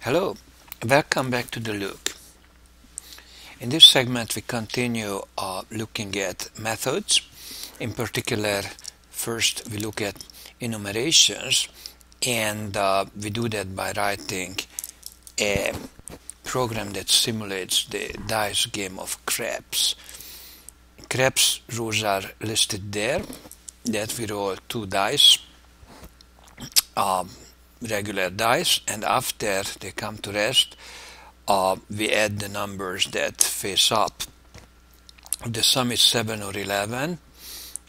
Hello, welcome back to the LOOC. In this segment we continue looking at methods. In particular, first we look at enumerations, and we do that by writing a program that simulates the dice game of craps. Craps rules are listed there, that we roll two dice, regular dice, and after they come to rest, we add the numbers that face up. If the sum is 7 or 11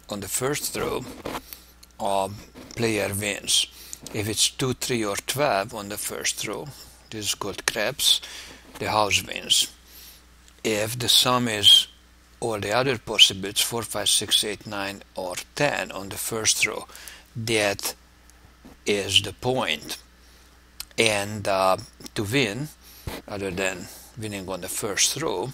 on the first row, player wins. If it's 2, 3 or 12 on the first row, this is called craps, the house wins. If the sum is all the other possibilities, 4, 5, 6, 8, 9 or 10 on the first row, that is the point. And to win, other than winning on the first row,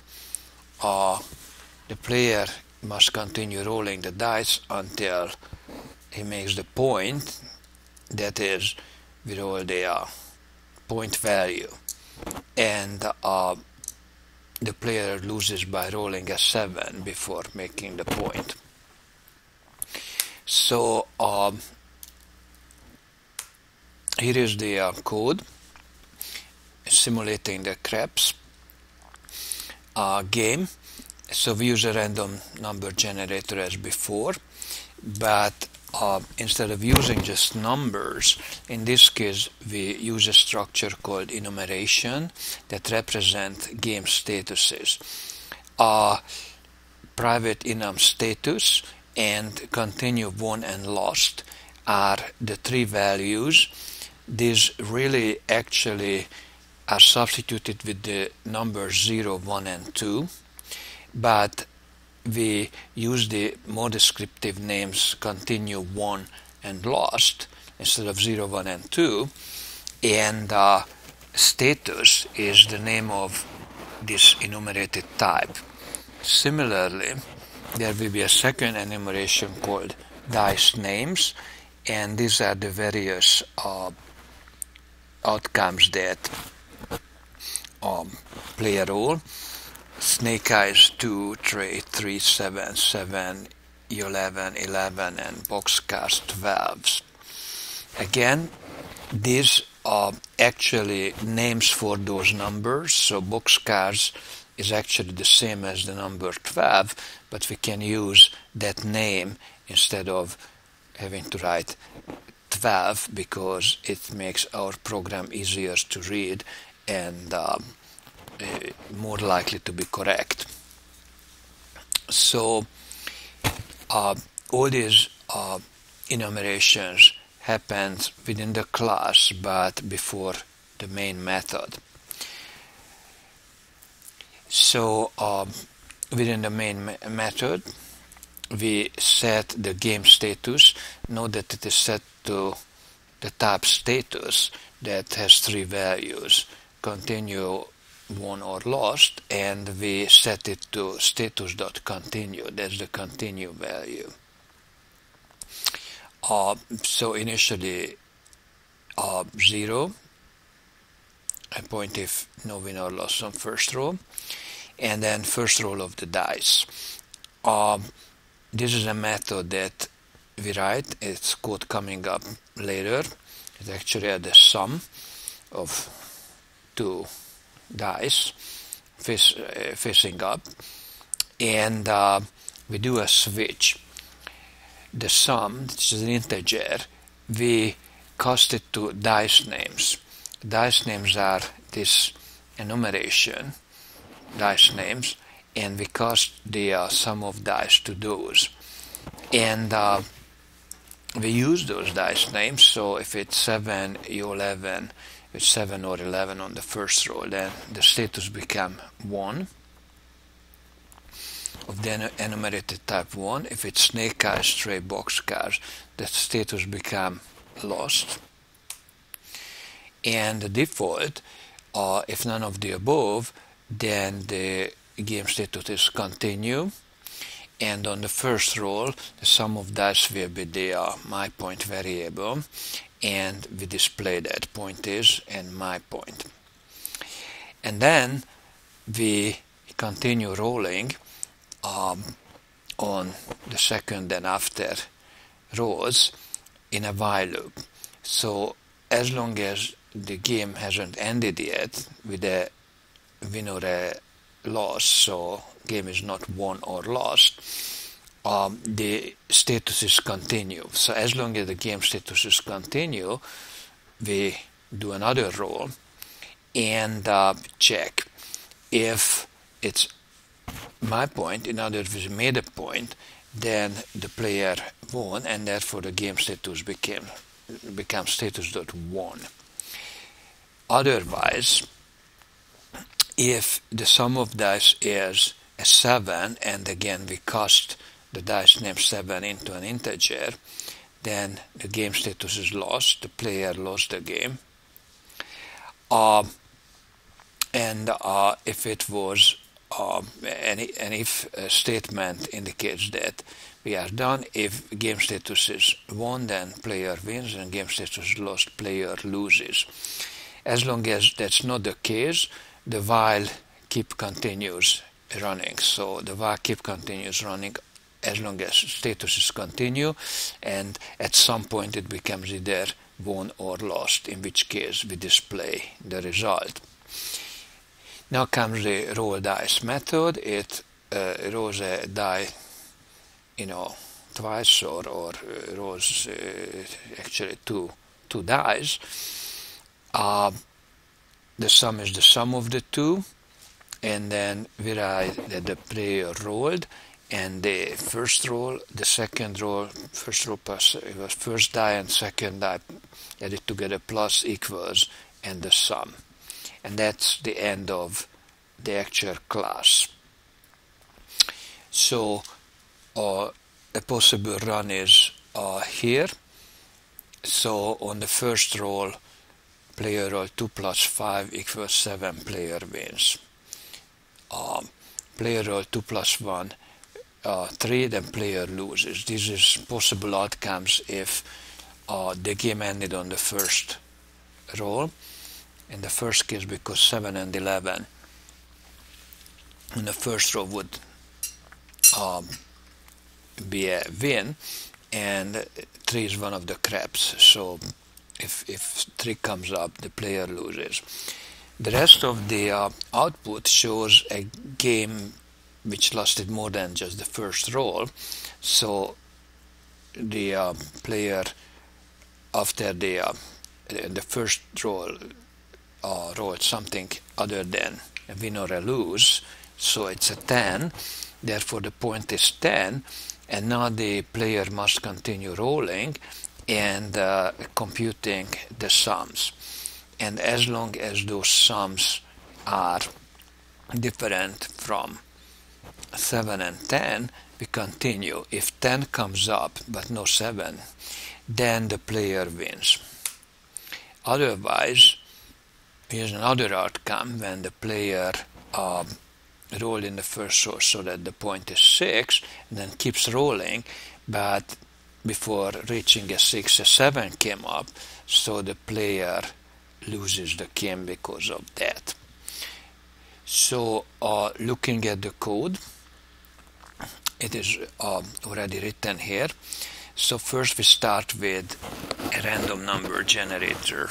the player must continue rolling the dice until he makes the point. That is, we roll the point value, and the player loses by rolling a 7 before making the point. So here is the code simulating the craps game. So we use a random number generator as before, but instead of using just numbers, in this case we use a structure called enumeration that represent game statuses. Private enum status and continue, won and lost are the three values. These really actually are substituted with the numbers 0, 1 and 2, but we use the more descriptive names continue, won and lost instead of 0, 1 and 2, and status is the name of this enumerated type. Similarly, there will be a second enumeration called dice names, and these are the various outcomes that player roll. Snake eyes 2, 3, 3, 7, 7, 11, 11, and boxcars 12s. Again, these are actually names for those numbers, so boxcars is actually the same as the number 12, but we can use that name instead of having to write 12 because it makes our program easier to read and more likely to be correct. So all these enumerations happen within the class but before the main method. So within the main method we set the game status. Note that it is set to the type status that has three values: continue, won or lost, and we set it to status.continue. That's the continue value. So initially 0, a point if no win or loss on first roll, and then first roll of the dice. This is a method that we write. It's code coming up later. It's actually the sum of two dice facing up, and we do a switch. The sum, which is an integer, we cast it to dice names. Dice names are this enumeration, dice names, and we cast the sum of dice to those. And we use those dice names, so if it's 7, 11, it's 7 or 11 on the first roll, then the status become 1 of the enumerated type 1. If it's snake eyes, stray, boxcars, the status become lost. And the default, if none of the above, then the game status is continue, and on the first roll the sum of dice will be the my point variable, and we display that point is and my point. and then we continue rolling on the second and after rows in a while loop. So as long as the game hasn't ended yet with a win or a loss, so game is not won or lost, the statuses continue. So as long as the game statuses continue, we do another roll and check if it's my point. In other words, we made a point, then the player won, and therefore the game status becomes status.won. Otherwise, if the sum of dice is a 7, and again we cast the dice name 7 into an integer, then the game status is lost, the player lost the game. And if it was an if statement indicates that we are done. If game status is won, then player wins, and game status is lost, player loses. As long as that's not the case, the while keep continues running. So the while keep continues running as long as statuses continue, and at some point it becomes either won or lost, in which case we display the result. Now comes the roll dice method. It rolls a die, twice, or rolls actually two dice. The sum is the sum of the two, and then we write that the player rolled, and the first roll, the second roll, first roll plus it was first die and second die added together plus equals, and the sum. And that's the end of the actual class. So a possible run is here. So on the first roll, player roll 2 plus 5 equals 7, player wins. Player roll 2 plus 1, 3, then player loses. This is possible outcomes if the game ended on the first roll. In the first case, because 7 and 11 in the first row would be a win, and 3 is one of the craps, so if 3 comes up, the player loses. The rest of the output shows a game which lasted more than just the first roll, so the player after the first roll rolled something other than a win or a lose, so it's a 10, therefore the point is 10, and now the player must continue rolling and computing the sums. And as long as those sums are different from 7 and 10, we continue. If 10 comes up but no 7, then the player wins. Otherwise, here's another outcome when the player rolled in the first row so that the point is 6, and then keeps rolling, but before reaching a 6, a 7 came up, so the player loses the game because of that. So looking at the code, it is already written here. So first we start with a random number generator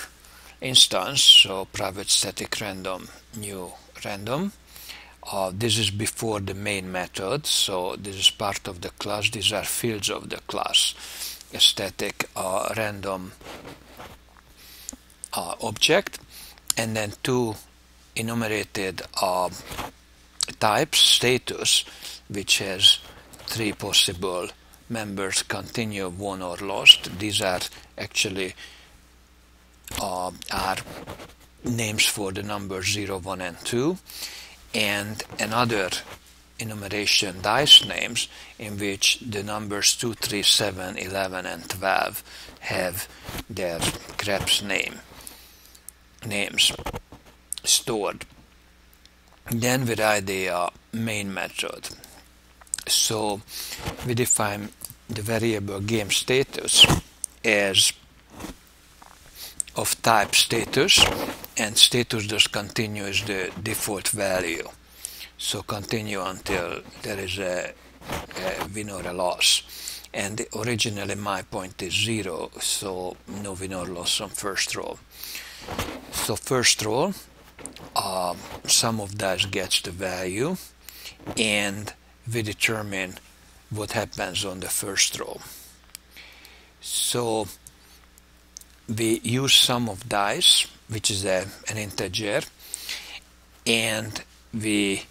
instance, so private static random new random. This is before the main method, so this is part of the class. These are fields of the class. A static random object, and then 2 enumerated types, status, which has 3 possible members, continue, won or lost. These are actually are names for the numbers 0, 1 and 2, and another enumeration dice names in which the numbers 2, 3, 7, 11 and 12 have their craps names stored. Then we write the main method. So we define the variable game status as of type status, and status.continue is the default value. So continue until there is a win or a loss. And originally my point is 0, so no win or loss on first roll. So first roll, sum of dice gets the value, and we determine what happens on the first roll. So we use sum of dice, which is an integer, and we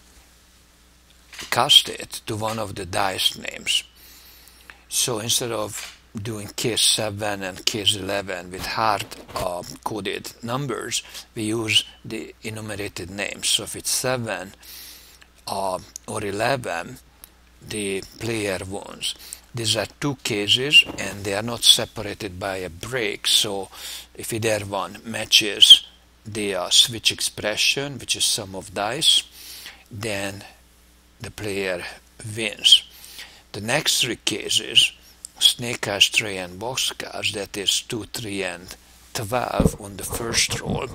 cast it to one of the dice names. So instead of doing case 7 and case 11 with hard coded numbers, we use the enumerated names. So if it's 7 or 11, the player wins. These are two cases and they are not separated by a break, so if either one matches the switch expression, which is sum of dice, then the player wins. The next three cases, snake eyes, tray and boxcars, that is 2, 3 and 12 on the first roll,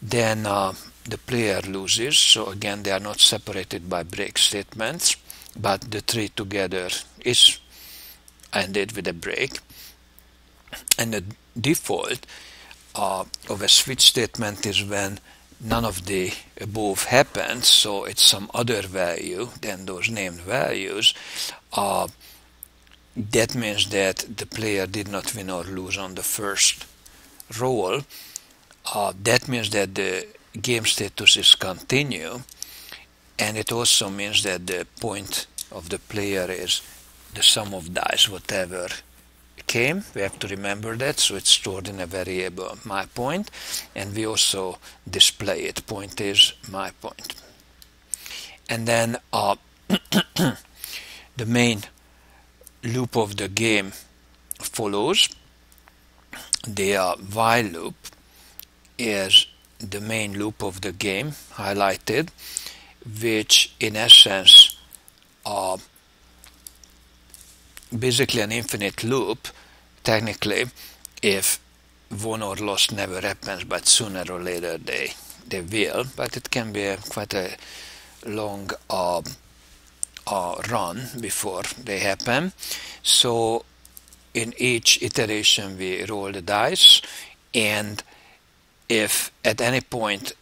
then the player loses. So again, they are not separated by break statements, but the three together is ended with a break. And the default of a switch statement is when none of the above happens, so it's some other value than those named values. That means that the player did not win or lose on the first roll. That means that the game status is continue, and it also means that the point of the player is the sum of dice, whatever came. We have to remember that, so it's stored in a variable my point, and we also display it. Point is my point. And then the main loop of the game follows. The while loop is the main loop of the game, highlighted, which in essence basically an infinite loop, technically, if won or lost never happens, but sooner or later they will. But it can be quite a long run before they happen. So in each iteration we roll the dice, and if at any point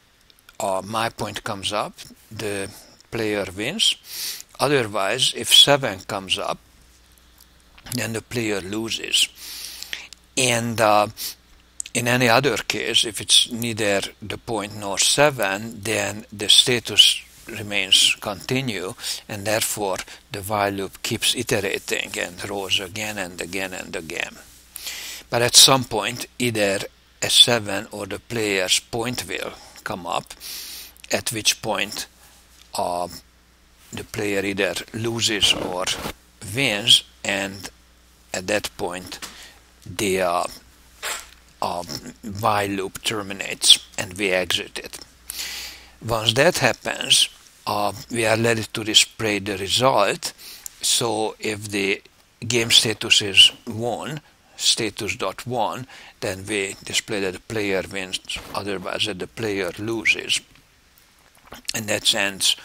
my point comes up, the player wins. Otherwise, if 7 comes up, then the player loses. And in any other case, if it's neither the point nor 7, then the status remains continue, and therefore the while loop keeps iterating and rolls again and again and again. But at some point, either a 7 or the player's point will come up, at which point the player either loses or wins, and at that point the while loop terminates and we exit it. Once that happens, we are ready to display the result. So if the game status is won, status.won, then we display that the player wins, otherwise that the player loses. And that ends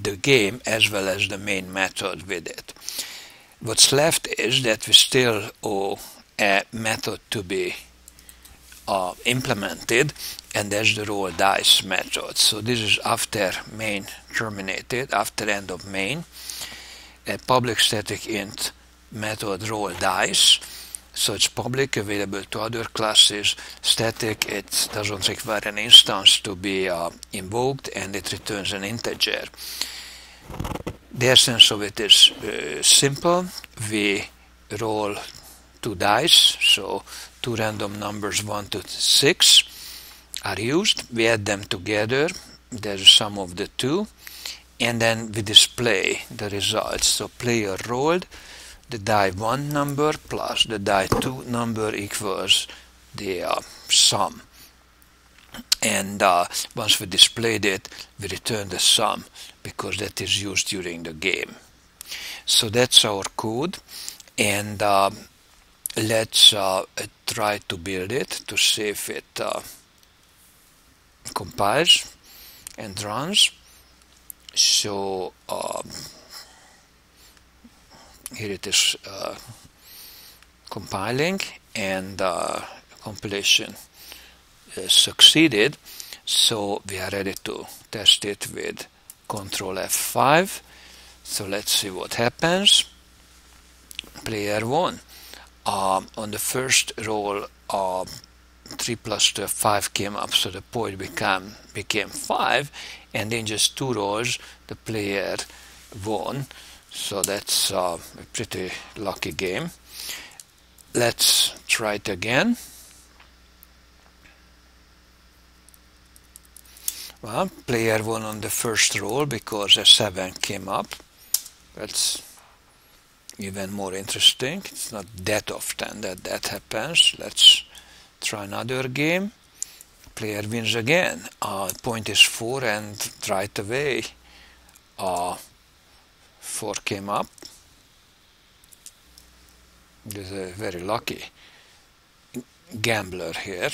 the game as well as the main method with it. What's left is that we still owe a method to be implemented, and that's the roll dice method. So this is after main terminated, after end of main, a public static int method roll dice. So it's public, available to other classes. Static, it doesn't require an instance to be invoked, and it returns an integer. The essence of it is simple. We roll 2 dice, so 2 random numbers 1 to 6 are used. We add them together, there's a sum of the two, and then we display the results. So player rolled the die 1 number plus the die 2 number equals the sum. And once we displayed it, we return the sum, because that is used during the game. So that's our code, and let's try to build it to see if it compiles and runs. So here it is compiling, and compilation succeeded. So we are ready to test it with Control F5. So let's see what happens. Player 1. On the first roll, 3 plus 2, 5 came up, so the point became 5, and in just 2 rolls the player won. So that's a pretty lucky game. Let's try it again. Well, player 1 on the first roll because a 7 came up. That's even more interesting. It's not that often that happens. Let's try another game. Player wins again. Point is 4, and right away 4 came up. This is a very lucky gambler here.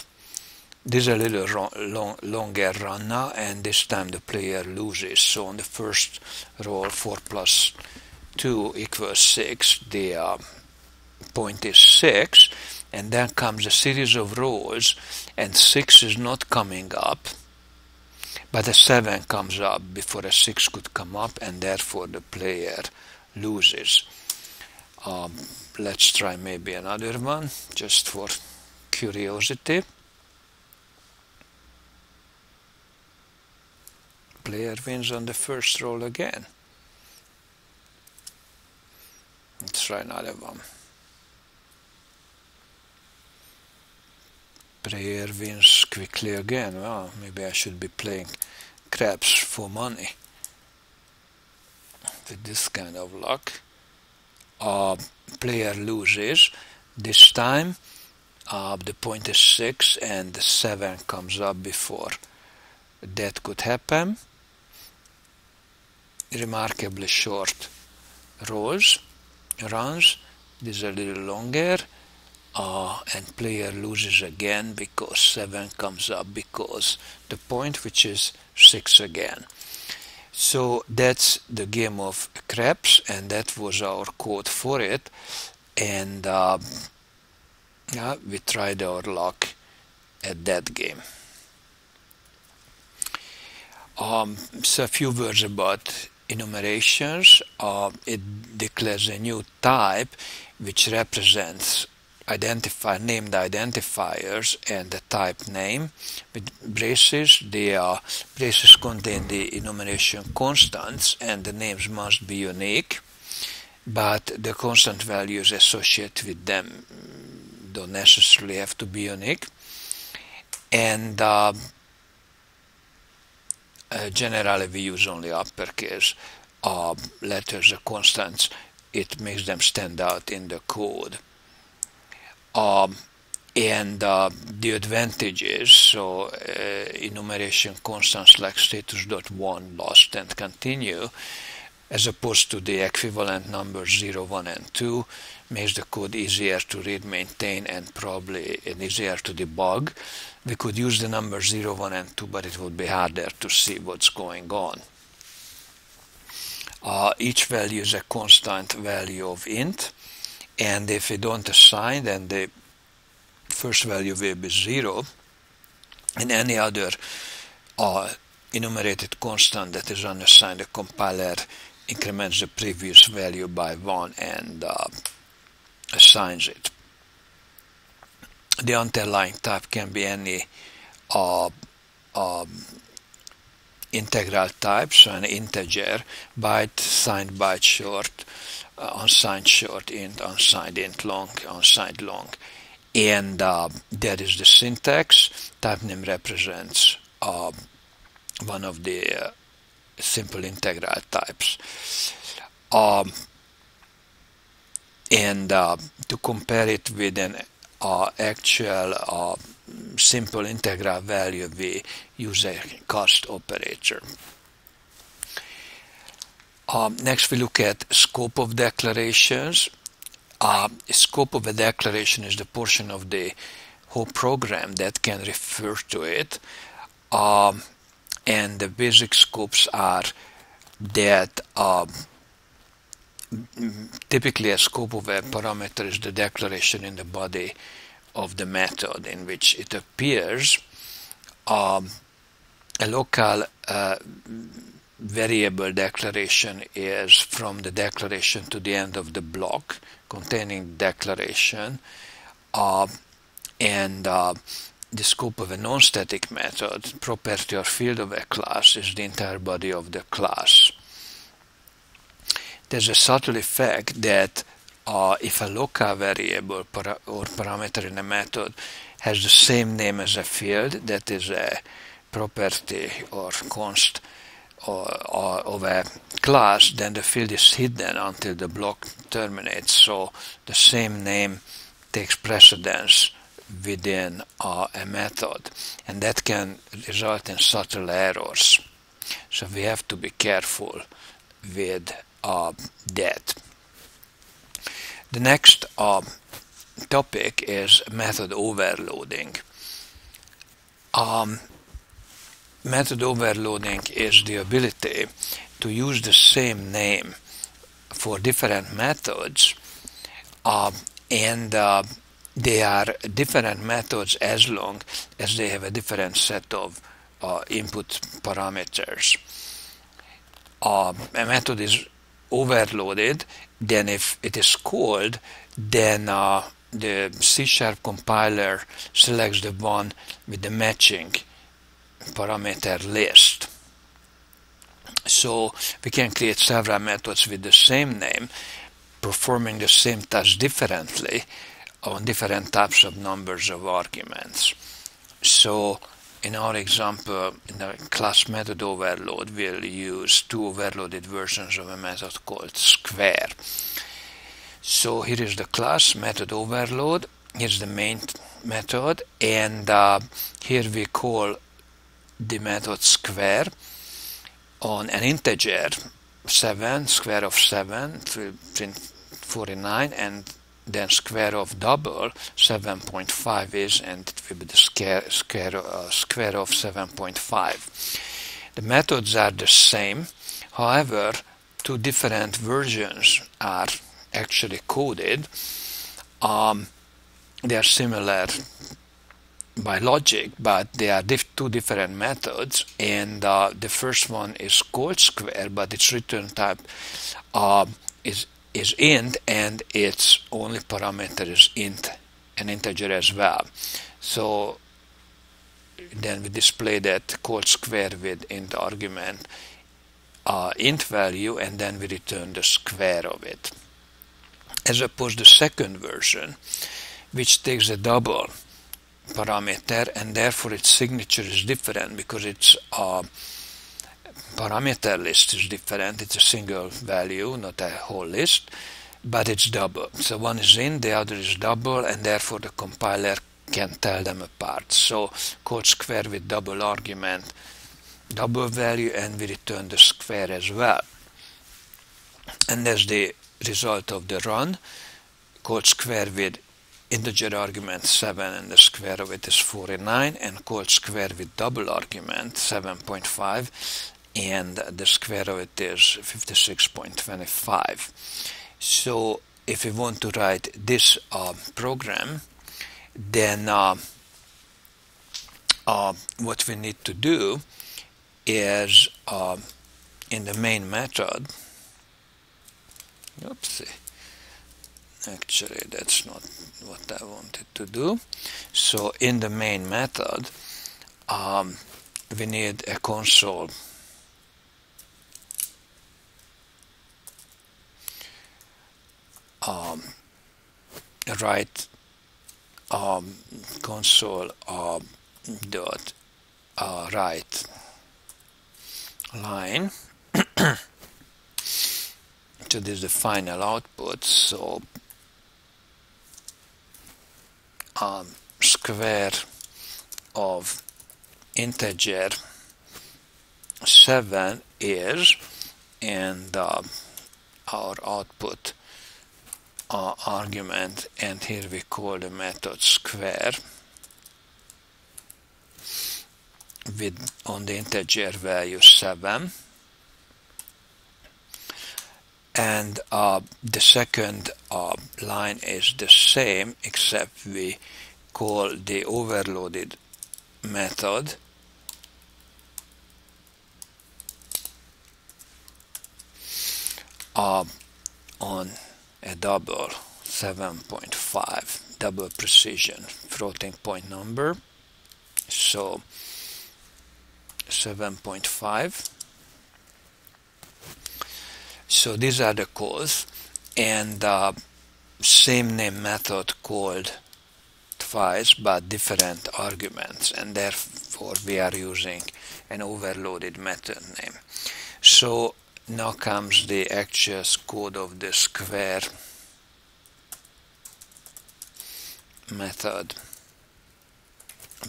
This is a little longer run now, and this time the player loses. So on the first roll, 4 plus 2 equals 6. The point is 6, and then comes a series of rolls, and 6 is not coming up, but a 7 comes up before a 6 could come up, and therefore the player loses. Let's try maybe another one, just for curiosity. Player wins on the first roll again. Let's try another one. Player wins quickly again. Well, maybe I should be playing craps for money with this kind of luck. Player loses. This time the point is 6, and the 7 comes up before that could happen. Remarkably short runs. This is a little longer, and player loses again because 7 comes up because the point, which is 6 again. So that's the game of craps, and that was our code for it. And yeah, we tried our luck at that game. So a few words about enumerations. It declares a new type which represents named identifiers and the type name with braces. The braces contain the enumeration constants, and the names must be unique, but the constant values associated with them don't necessarily have to be unique. And generally we use only uppercase letters or constants. It makes them stand out in the code. And the advantages, so enumeration constants like status.1, lost, and continue, as opposed to the equivalent numbers 0, 1, and 2, makes the code easier to read, maintain, and probably easier to debug. We could use the numbers 0, 1, and 2, but it would be harder to see what's going on. Each value is a constant value of int, and if we don't assign, then the first value will be 0, and any other enumerated constant that is unassigned, the compiler increments the previous value by 1 and assigns it. The underlying type can be any integral type, so an integer, byte, signed byte short, unsigned short int, unsigned int long, unsigned long. And that is the syntax. Type name represents one of the simple integral types. And to compare it with an actual simple integral value, we use a cast operator. Next we look at scope of declarations. Scope of a declaration is the portion of the whole program that can refer to it. and the basic scopes are that typically a scope of a parameter is the declaration in the body of the method, in which it appears a local variable declaration is from the declaration to the end of the block containing declaration, and the scope of a non-static method, property or field of a class, is the entire body of the class. There's a subtle effect that if a local variable or parameter in a method has the same name as a field, that is a property or const of a class, then the field is hidden until the block terminates. So the same name takes precedence within a method, and that can result in subtle errors. So we have to be careful with that. The next topic is method overloading. Method overloading is the ability to use the same name for different methods, and they are different methods as long as they have a different set of input parameters. A method is overloaded, then if it is called, then the C# compiler selects the one with the matching parameter list. So we can create several methods with the same name, performing the same task differently on different types of numbers of arguments. So in our example, in the class method overload, we'll use two overloaded versions of a method called square. So here is the class method overload, here's the main method, and here we call the method square on an integer 7, square of 7, print 49, and then square of double 7.5 is, and it will be the square of 7.5. The methods are the same, however, two different versions are actually coded. They are similar by logic, but they are two different methods, and the first one is called square, but its return type is int, and its only parameter is int, an integer as well. So then we display that called square with int argument int value, and then we return the square of it. As opposed to the second version, which takes a double parameter, and therefore its signature is different because its parameter list is different. It's a single value, not a whole list, but it's double. So one is int, the other is double, and therefore the compiler can tell them apart. So code square with double argument, double value, and we return the square as well. And as the result of the run, code square with integer argument 7, and the square of it is 49, and code square with double argument 7.5, and the square of it is 56.25. So if we want to write this program, then what we need to do is in the main method, oopsie, actually that's not what I wanted to do. So in the main method, we need a console write console dot write line. So this is the final output. So square of integer 7 is, and our output argument, and here we call the method square, with on the integer value 7, and the second line is the same, except we call the overloaded method on a double 7.5 double precision floating point number. So 7.5. So these are the calls, and same name method called twice but different arguments, and therefore we are using an overloaded method name. So now comes the actual code of the square method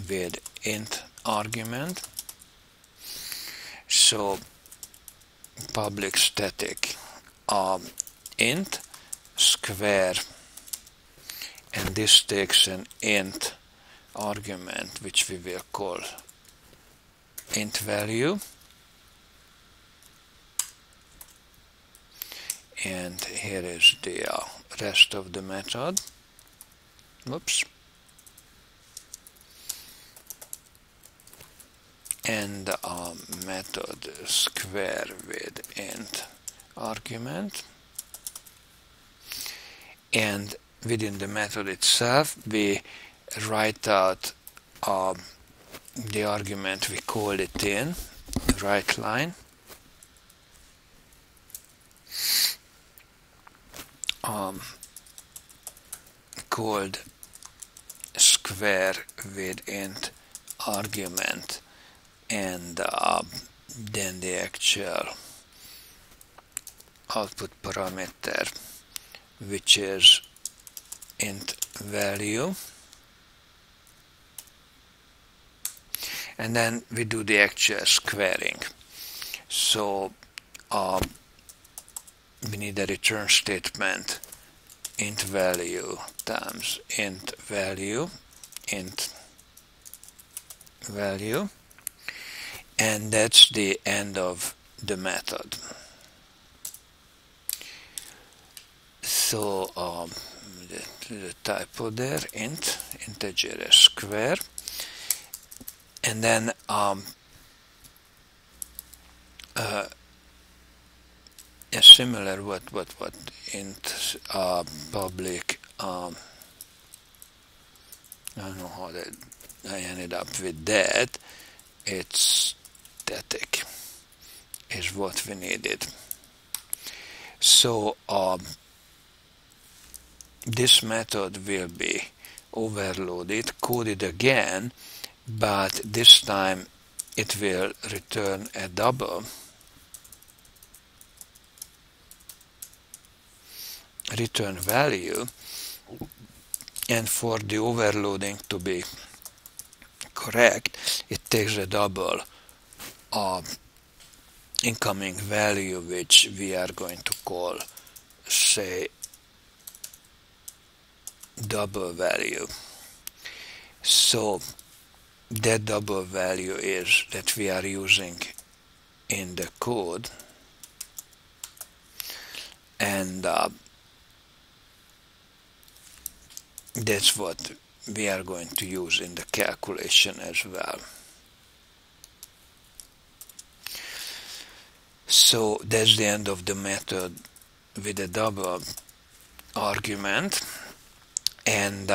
with int argument. So public static int square, and this takes an int argument which we will call int value, and here is the rest of the method. Whoops. And method square with int argument, and within the method itself we write out the argument we call it in right line, called square with int argument, and then the actual output parameter, which is int value, and then we do the actual squaring. So we need a return statement int value times int value, and that's the end of the method. So the typo there, integer square, and then a similar what int public I don't know how that I ended up with that. It's static is what we needed. So this method will be overloaded, coded again, but this time it will return a double return value, and for the overloading to be correct, it takes a double incoming value, which we are going to call, say, double value. So that double value is that we are using in the code, and that's what we are going to use in the calculation as well. So that's the end of the method with a double argument, and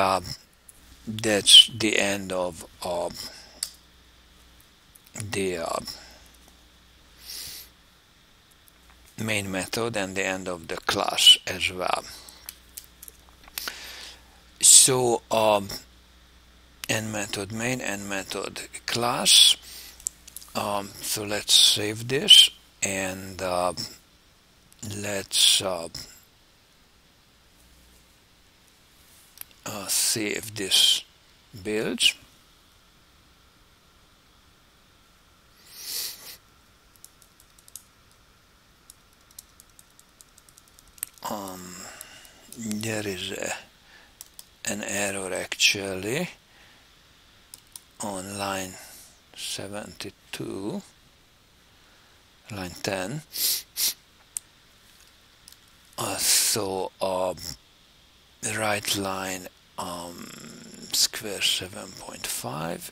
that's the end of the main method and the end of the class as well. So end method main, end method class. So let's save this, and let's see if this builds. There is an error actually on line 72, line 10. So right line square 7.5,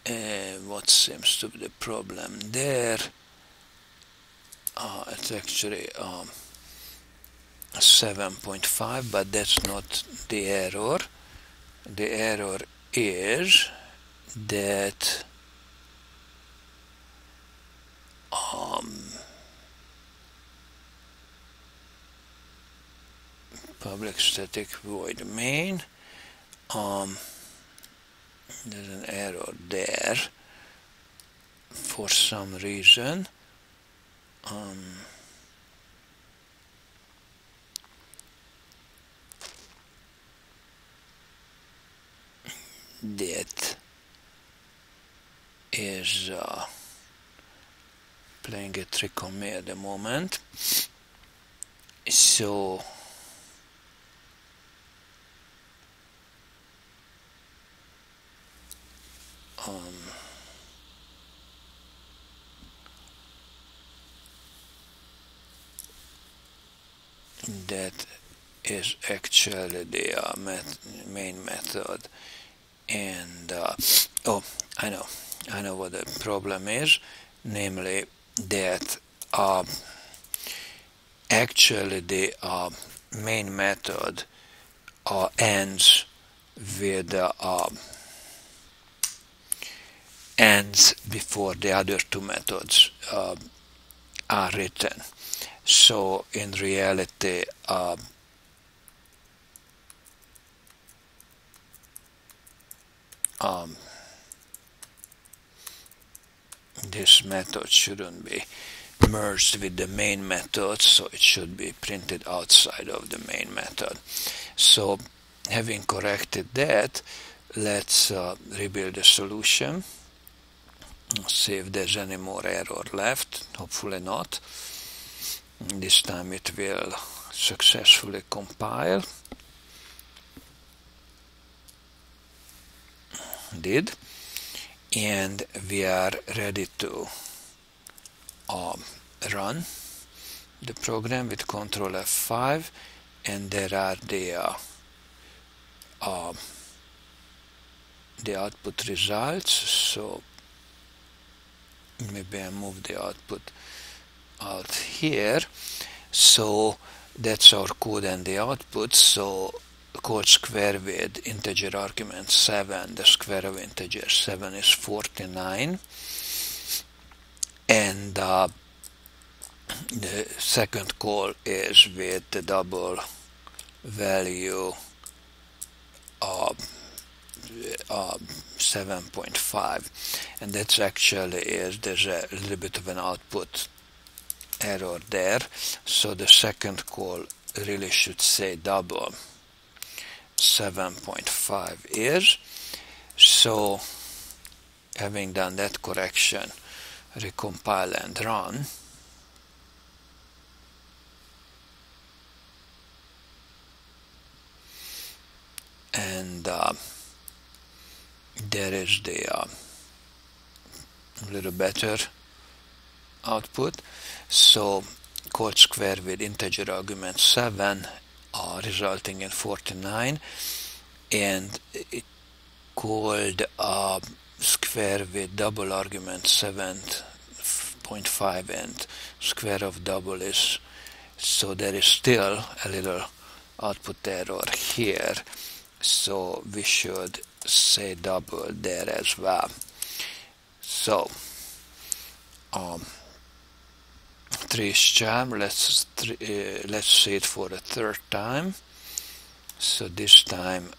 and what seems to be the problem there? It's actually 7.5, but that's not the error. The error is that public static void main, there's an error there for some reason. That is playing a trick on me at the moment. So that is actually the main method, and oh, I know what the problem is, namely that actually the main method ends with ends before the other two methods are written. So in reality, this method shouldn't be merged with the main method, so it should be printed outside of the main method. So having corrected that, let's rebuild the solution, see if there's any more error left. Hopefully not. This time it will successfully compile. Did. And we are ready to run the program with Ctrl F5, and there are the output results. So maybe I move the output out here. So that's our code and the output. So code square with integer argument 7, the square of integer 7 is 49, and the second call is with the double value of 7.5, and that's actually there's a little bit of an output error there, so the second call really should say double 7.5 is. So having done that correction, recompile and run. And there is the little better output. So code square with integer argument 7 resulting in 49, and it called square with double argument 7.5, and square of double is, so there is still a little output error here, so we should say double there as well. So trace charm, let's see it for the third time. So this time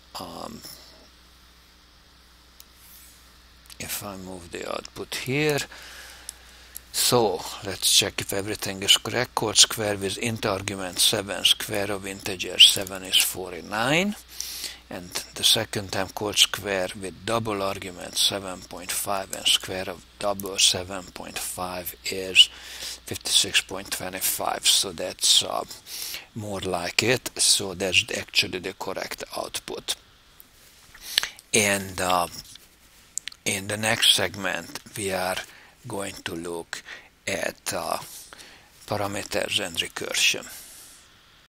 if I move the output here, so let's check if everything is correct. Code square with int argument 7, square of integer 7 is 49, and the second time code square with double argument 7.5 and square of double 7.5 is 56.25, so that's more like it. So that's actually the correct output. And in the next segment, we are going to look at parameters and recursion.